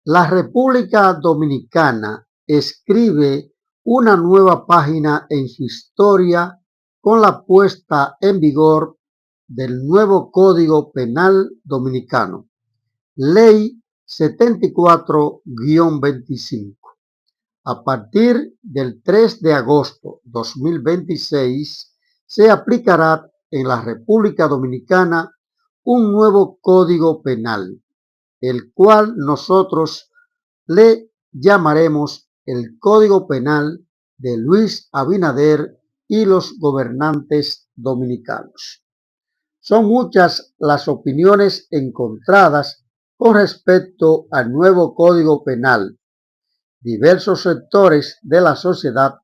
La República Dominicana escribe una nueva página en su historia con la puesta en vigor del nuevo Código Penal Dominicano, Ley 74-25. A partir del 3 de agosto 2026 se aplicará en la República Dominicana un nuevo Código Penal, el cual nosotros le llamaremos el Código Penal de Luis Abinader y los gobernantes dominicanos. Son muchas las opiniones encontradas con respecto al nuevo Código Penal. Diversos sectores de la sociedad,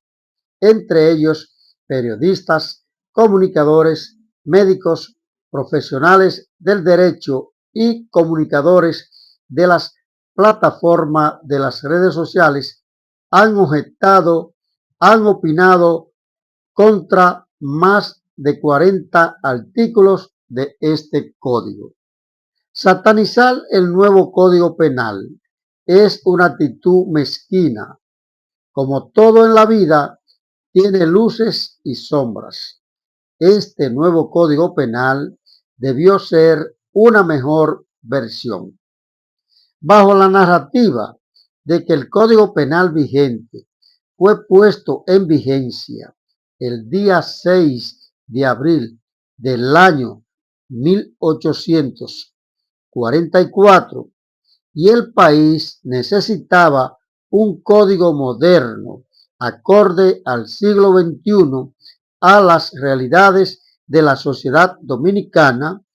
entre ellos periodistas, comunicadores, médicos, profesionales del derecho y comunicadores de las plataformas de las redes sociales, han objetado, han opinado contra más de 40 artículos de este código. Satanizar el nuevo Código Penal es una actitud mezquina. Como todo en la vida, tiene luces y sombras. Este nuevo Código Penal debió ser una mejor versión. Bajo la narrativa de que el Código Penal vigente fue puesto en vigencia el día 6 de abril del año 1844 y el país necesitaba un código moderno acorde al siglo XXI, a las realidades de la sociedad dominicana,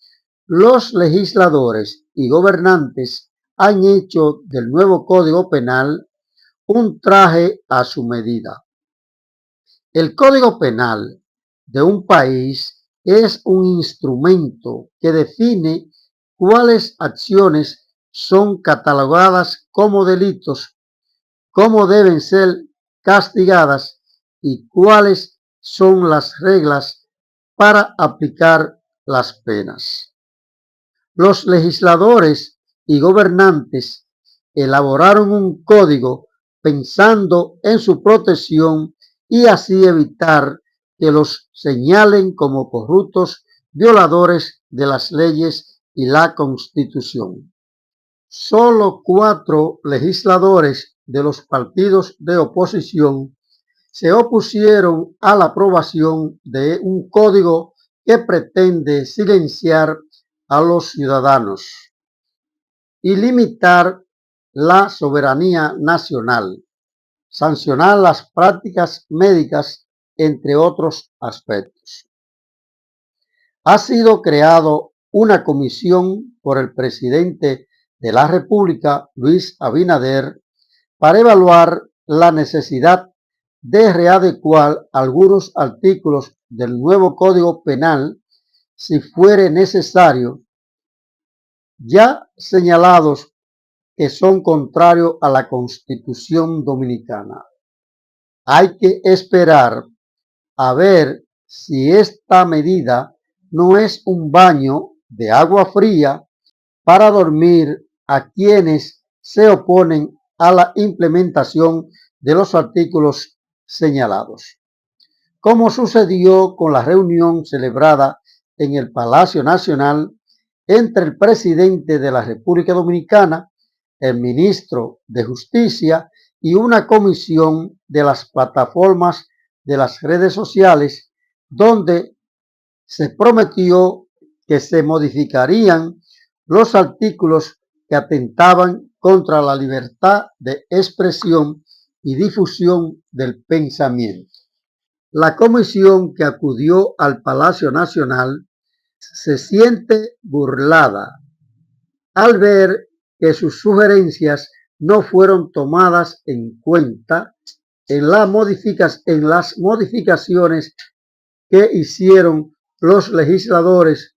los legisladores y gobernantes han hecho del nuevo Código Penal un traje a su medida. El Código Penal de un país es un instrumento que define cuáles acciones son catalogadas como delitos, cómo deben ser castigadas y cuáles son las reglas para aplicar las penas. Los legisladores y gobernantes elaboraron un código pensando en su protección y así evitar que los señalen como corruptos, violadores de las leyes y la Constitución. Solo 4 legisladores de los partidos de oposición se opusieron a la aprobación de un código que pretende silenciar a los ciudadanos y limitar la soberanía nacional, sancionar las prácticas médicas, entre otros aspectos. Ha sido creado una comisión por el presidente de la República, Luis Abinader, para evaluar la necesidad de readecuar algunos artículos del nuevo Código Penal si fuere necesario, ya señalados que son contrarios a la Constitución Dominicana. Hay que esperar a ver si esta medida no es un baño de agua fría para dormir a quienes se oponen a la implementación de los artículos señalados. Como sucedió con la reunión celebrada en el Palacio Nacional entre el presidente de la República Dominicana, el ministro de Justicia y una comisión de las plataformas de las redes sociales, donde se prometió que se modificarían los artículos que atentaban contra la libertad de expresión y difusión del pensamiento. La comisión que acudió al Palacio Nacional se siente burlada al ver que sus sugerencias no fueron tomadas en cuenta en las modificaciones que hicieron los legisladores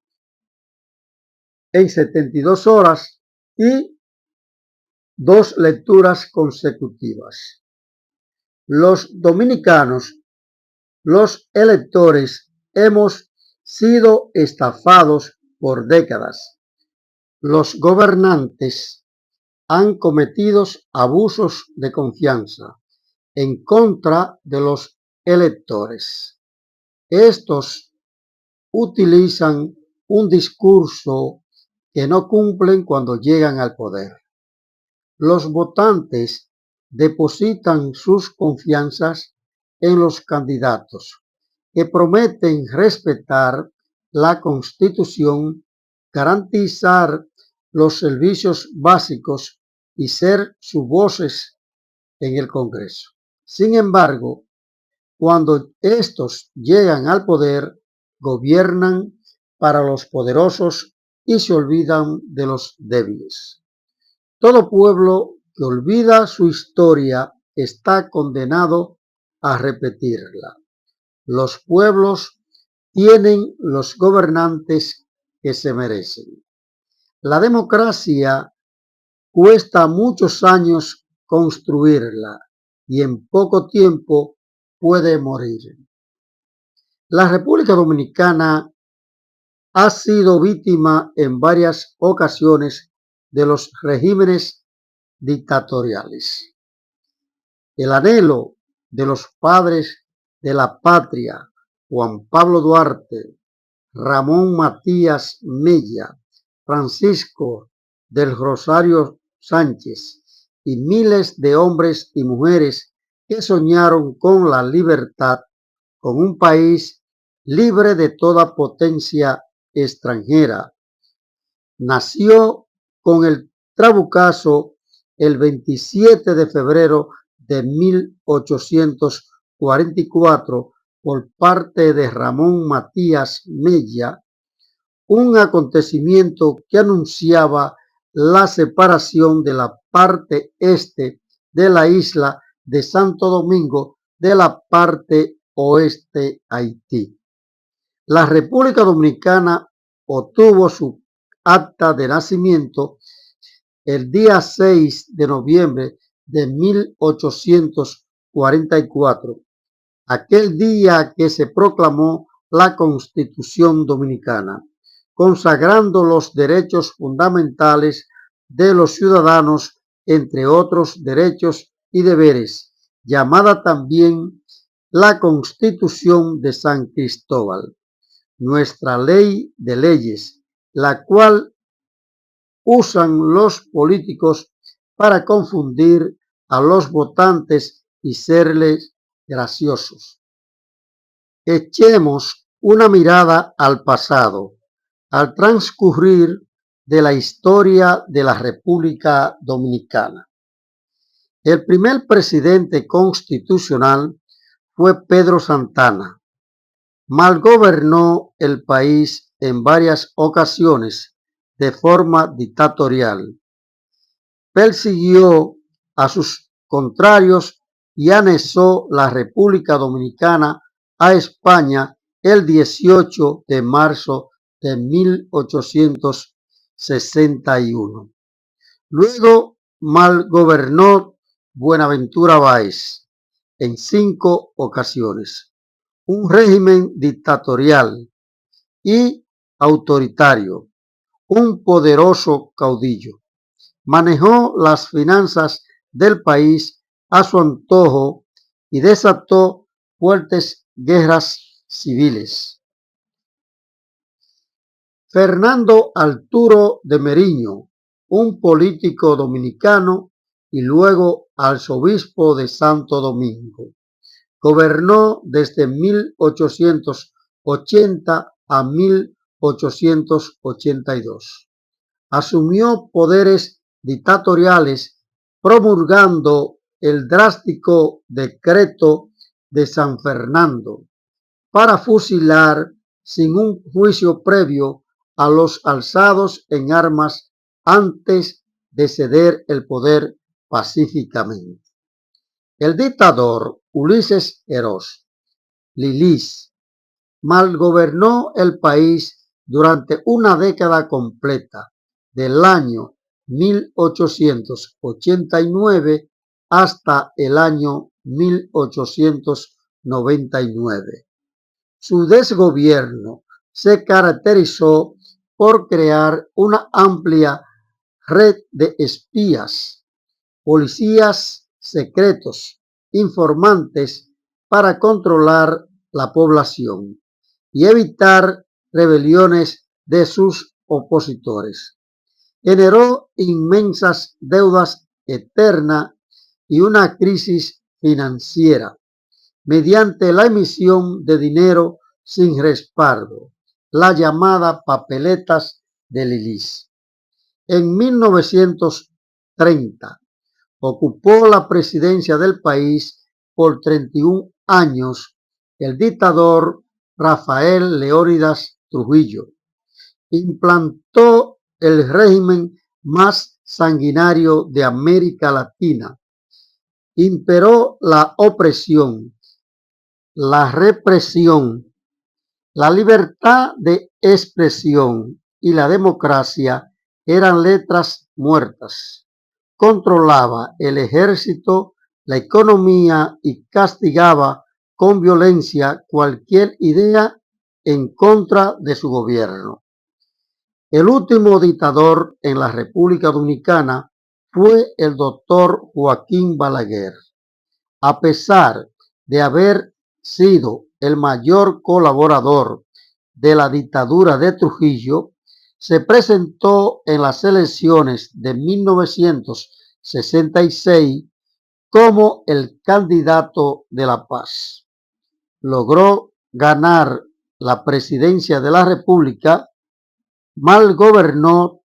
en 72 horas y 2 lecturas consecutivas. Los dominicanos, los electores, hemos sido estafados por décadas. Los gobernantes han cometido abusos de confianza en contra de los electores. Estos utilizan un discurso que no cumplen cuando llegan al poder. Los votantes depositan sus confianzas en los candidatos que prometen respetar la Constitución, garantizar los servicios básicos y ser sus voces en el Congreso. Sin embargo, cuando estos llegan al poder, gobiernan para los poderosos y se olvidan de los débiles. Todo pueblo que olvida su historia está condenado a repetirla. Los pueblos tienen los gobernantes que se merecen. La democracia cuesta muchos años construirla y en poco tiempo puede morir. La República Dominicana ha sido víctima en varias ocasiones de los regímenes dictatoriales. El anhelo de los padres de la patria, Juan Pablo Duarte, Ramón Matías Mella, Francisco del Rosario Sánchez y miles de hombres y mujeres que soñaron con la libertad, con un país libre de toda potencia extranjera. Nació con el trabucazo el 27 de febrero de 1844 por parte de Ramón Matías Mella, un acontecimiento que anunciaba la separación de la parte este de la isla de Santo Domingo de la parte oeste Haití. La República Dominicana obtuvo su acta de nacimiento el día 6 de noviembre de 1844, aquel día que se proclamó la Constitución Dominicana, consagrando los derechos fundamentales de los ciudadanos, entre otros derechos y deberes, llamada también la Constitución de San Cristóbal, nuestra ley de leyes, la cual usan los políticos para confundir a los votantes y serles graciosos. Echemos una mirada al pasado, al transcurrir de la historia de la República Dominicana. El primer presidente constitucional fue Pedro Santana. Malgobernó el país en varias ocasiones de forma dictatorial. Persiguió a sus contrarios y anexó la República Dominicana a España el 18 de marzo de 1861. Luego malgobernó Buenaventura Báez en 5 ocasiones. Un régimen dictatorial y autoritario, un poderoso caudillo. Manejó las finanzas del país a su antojo y desató fuertes guerras civiles. Fernando Arturo de Meriño, un político dominicano y luego arzobispo de Santo Domingo. Gobernó desde 1880 a 1882. Asumió poderes dictatoriales promulgando el drástico decreto de San Fernando para fusilar sin un juicio previo a los alzados en armas antes de ceder el poder pacíficamente. El dictador Ulises Eros Lilis malgobernó el país durante una década completa, del año 1889 hasta el año 1899. Su desgobierno se caracterizó por crear una amplia red de espías, policías secretos, informantes para controlar la población y evitar rebeliones de sus opositores. Generó inmensas deudas eternas y una crisis financiera mediante la emisión de dinero sin respaldo, la llamada papeletas de Lilis. En 1930 ocupó la presidencia del país por 31 años el dictador Rafael Leónidas Trujillo. Implantó el régimen más sanguinario de América Latina. Imperó la opresión, la represión, la libertad de expresión y la democracia eran letras muertas. Controlaba el ejército, la economía y castigaba con violencia cualquier idea en contra de su gobierno. El último dictador en la República Dominicana fue el doctor Joaquín Balaguer. A pesar de haber sido el mayor colaborador de la dictadura de Trujillo, se presentó en las elecciones de 1966 como el candidato de la paz. Logró ganar la presidencia de la República, mal gobernó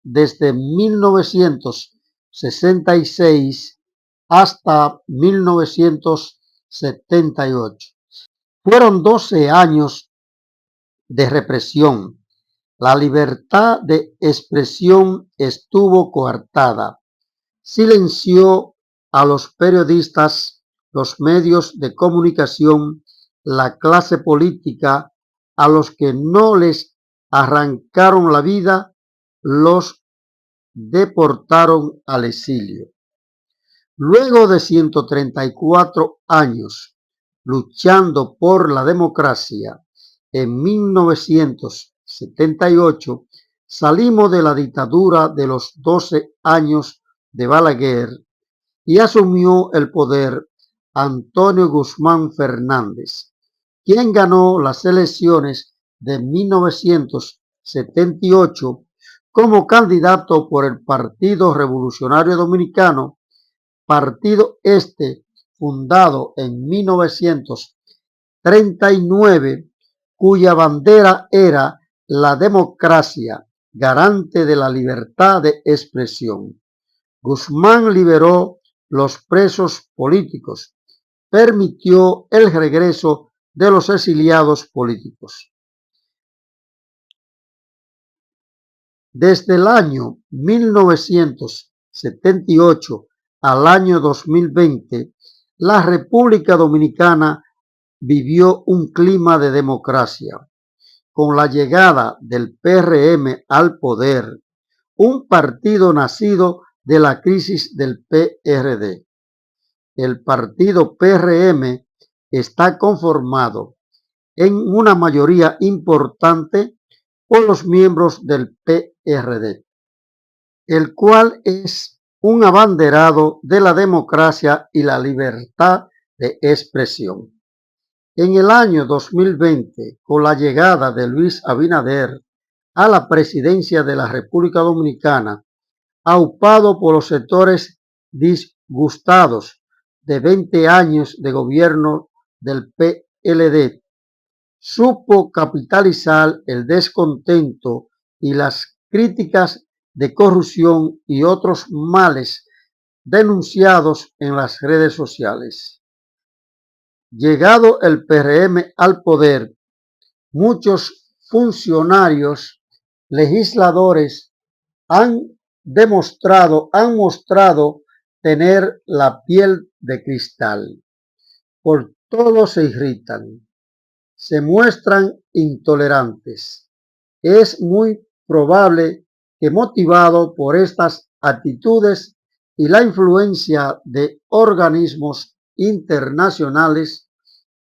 desde 1966 hasta 1978. Fueron 12 años de represión. La libertad de expresión estuvo coartada. Silenció a los periodistas, los medios de comunicación, la clase política, a los que no les arrancaron la vida, los deportaron al exilio. Luego de 134 años luchando por la democracia, en 1978 salimos de la dictadura de los 12 años de Balaguer y asumió el poder Antonio Guzmán Fernández, quien ganó las elecciones de 1978 como candidato por el Partido Revolucionario Dominicano, partido fundado en 1939, cuya bandera era la democracia, garante de la libertad de expresión. Guzmán liberó los presos políticos, permitió el regreso de los exiliados políticos. Desde el año 1978 al año 2020, la República Dominicana vivió un clima de democracia. Con la llegada del PRM al poder, un partido nacido de la crisis del PRD. El partido PRM está conformado en una mayoría importante por los miembros del PRD, el cual es un abanderado de la democracia y la libertad de expresión. En el año 2020, con la llegada de Luis Abinader a la presidencia de la República Dominicana, aupado por los sectores disgustados de 20 años de gobierno del PLD, supo capitalizar el descontento y las críticas de corrupción y otros males denunciados en las redes sociales. Llegado el PRM al poder, muchos funcionarios, legisladores han mostrado tener la piel de cristal. Por todo se irritan, se muestran intolerantes. Es muy probable que motivado por estas actitudes y la influencia de organismos internacionales,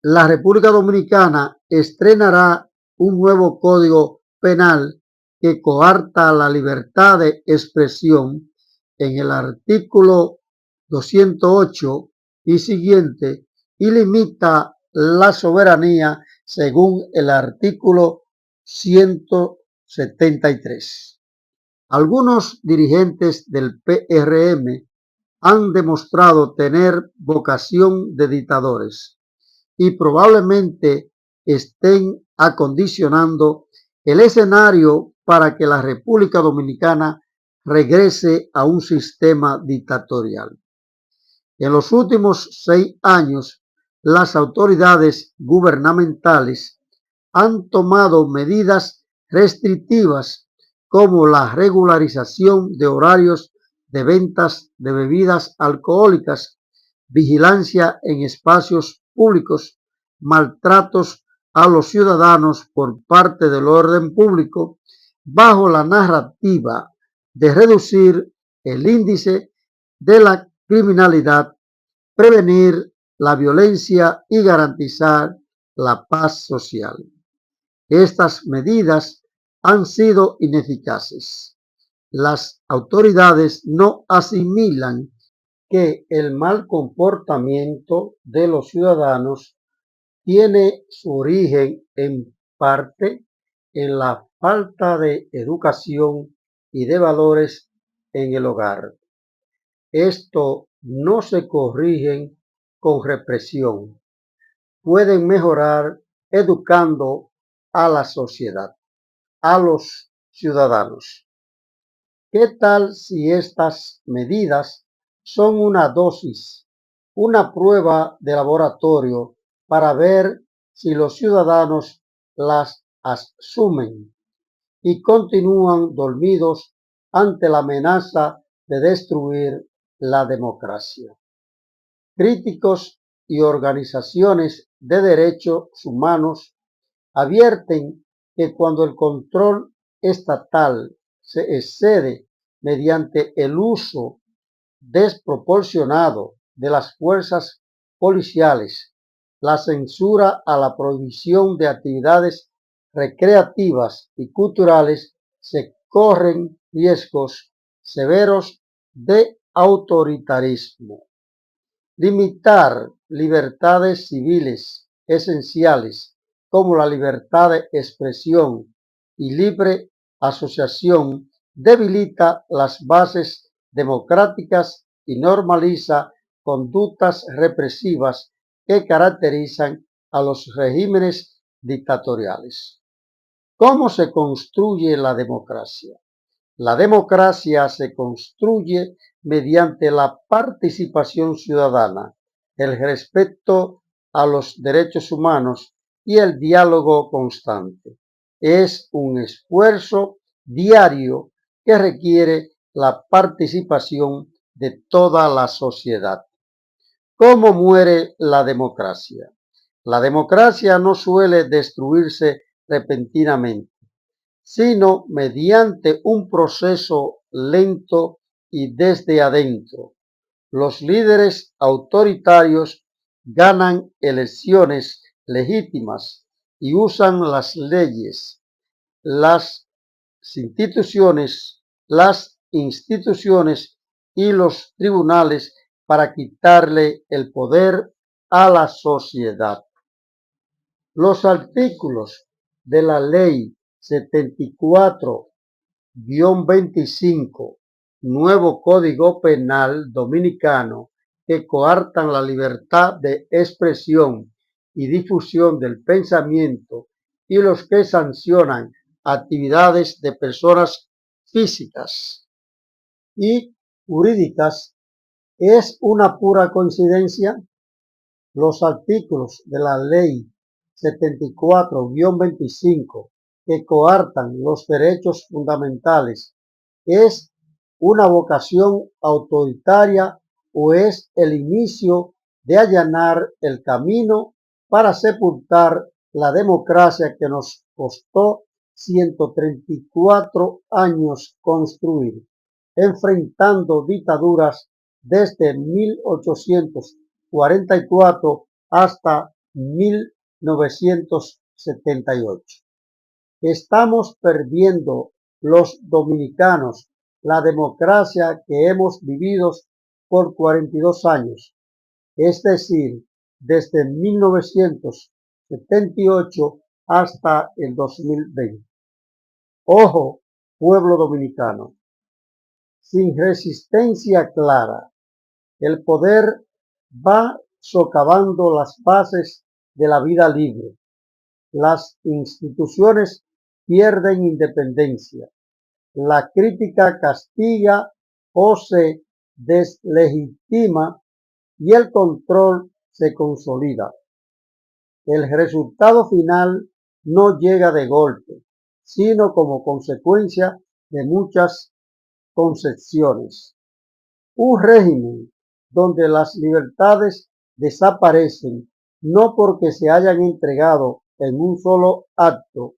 la República Dominicana estrenará un nuevo Código Penal que coarta la libertad de expresión en el artículo 208 y siguiente y limita la soberanía según el artículo 173. Algunos dirigentes del PRM han demostrado tener vocación de dictadores y probablemente estén acondicionando el escenario para que la República Dominicana regrese a un sistema dictatorial. En los últimos 6 años, las autoridades gubernamentales han tomado medidas restrictivas como la regularización de horarios de ventas de bebidas alcohólicas, vigilancia en espacios públicos, maltratos a los ciudadanos por parte del orden público, bajo la narrativa de reducir el índice de la criminalidad, prevenir la violencia y garantizar la paz social. Estas medidas han sido ineficaces. Las autoridades no asimilan que el mal comportamiento de los ciudadanos tiene su origen en parte en la falta de educación y de valores en el hogar. Esto no se corrigen con represión. Pueden mejorar educando a la sociedad, a los ciudadanos. ¿Qué tal si estas medidas son una dosis, una prueba de laboratorio para ver si los ciudadanos las asumen y continúan dormidos ante la amenaza de destruir la democracia? Críticos y organizaciones de derechos humanos advierten que cuando el control estatal se excede mediante el uso desproporcionado de las fuerzas policiales, la censura a la prohibición de actividades recreativas y culturales, se corren riesgos severos de autoritarismo. Limitar libertades civiles esenciales como la libertad de expresión y libre asociación debilita las bases democráticas y normaliza conductas represivas que caracterizan a los regímenes dictatoriales. ¿Cómo se construye la democracia? La democracia se construye mediante la participación ciudadana, el respeto a los derechos humanos y el diálogo constante. Es un esfuerzo diario que requiere la participación de toda la sociedad. ¿Cómo muere la democracia? La democracia no suele destruirse repentinamente, sino mediante un proceso lento y desde adentro. Los líderes autoritarios ganan elecciones legítimas y usan las leyes, las instituciones y los tribunales para quitarle el poder a la sociedad. Los artículos de la ley 74-25, nuevo Código Penal Dominicano, que coartan la libertad de expresión y difusión del pensamiento y los que sancionan actividades de personas físicas y jurídicas, ¿es una pura coincidencia? Los artículos de la ley 74-25 que coartan los derechos fundamentales, ¿es una vocación autoritaria o es el inicio de allanar el camino para sepultar la democracia que nos costó 134 años construir, enfrentando dictaduras desde 1844 hasta 1978? Estamos perdiendo los dominicanos la democracia que hemos vivido por 42 años, es decir, desde 1978 hasta el 2020. Ojo, pueblo dominicano, sin resistencia clara, el poder va socavando las bases de la vida libre. Las instituciones pierden independencia. La crítica castiga o se deslegitima y el control se consolida. El resultado final no llega de golpe, sino como consecuencia de muchas concepciones. Un régimen donde las libertades desaparecen no porque se hayan entregado en un solo acto,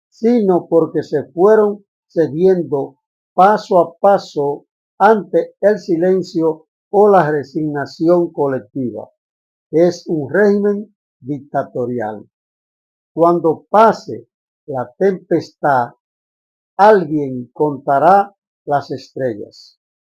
sino porque se fueron cediendo paso a paso ante el silencio o la resignación colectiva. Es un régimen dictatorial. Cuando pase la tempestad, alguien contará las estrellas.